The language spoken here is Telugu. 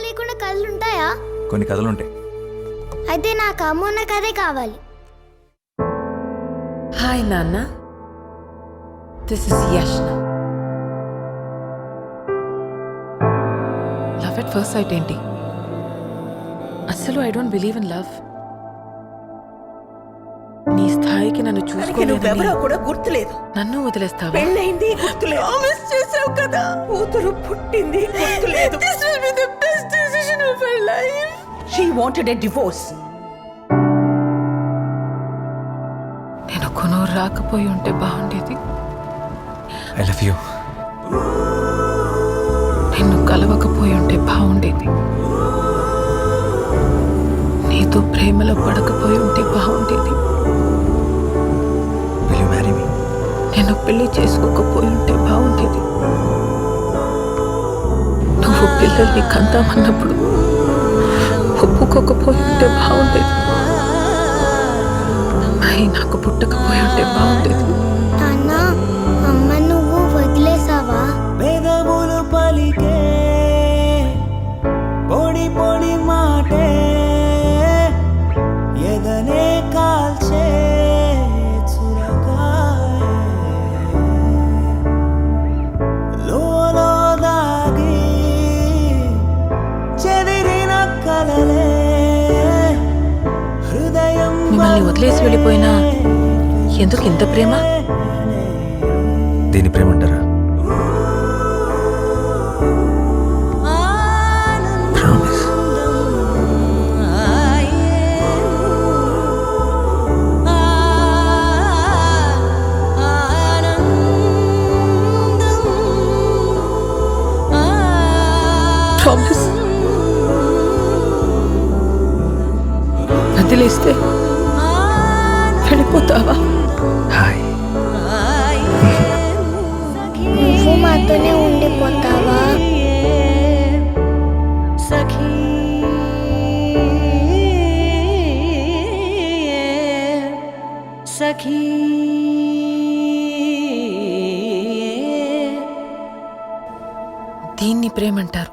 లేకుండా కథలు ఉంటాయా? కొన్ని కథలు ఉంటాయి. అయితే నాకు అమ్మ ఉన్న కథే కావాలి. హాయ్ నాన్న, this is Yashna. Love at first sight ఏంటి? అసలు I don't believe in love. నీ స్థాయికి నన్ను చూసుకోలేదో కూడా గుర్తులేదు. నన్ను వదిలేస్తావా? పెళ్ళైంది గుర్తులేదు. ప్రామిస్ చేసావు కదా, కూతురు పుట్టింది గుర్తులేదు. This will be the best decision of her life. She wanted a divorce. నేను కొనూరు రాకపోయి ఉంటే బాగుండేది. I love you. నిన్ను కలవకపోయి ఉంటే బాగుండేది. నీతో ప్రేమలో పడకపోయి ఉంటే బాగుండేది. Will you marry me? నేను పెళ్లి చేసుకోకపోయి ఉంటే బాగుండేది. నువ్వు పిల్లల్ని కందామన్నప్పుడు ఒప్పుకోకపోయి ఉంటే బాగుండేది. మరి నాకు పుట్టకపోయి ఉంటే బాగుండేది. నాన్న, అమ్మ నువ్వు వదిలేసావా? వేదములు పలికే పొడి పొడి మాటే ఎదనే కాల్చే చురకాయే లోలో దాగి చెదిరిన కలలే హృదయం మిమ్మల్ని వదిలేసి వెళ్ళిపోయినా ఎందుకు ఇంత ప్రేమ? దీని ప్రేమ అంటారా? ప్రామిస్. ప్రామిస్. వదిలేస్తే వెళ్ళిపోతావా? హాయ్. నువ్వు మాతోనే ఉండిపోతావా? సఖీ సఖీ దీన్ని ప్రేమంటారు.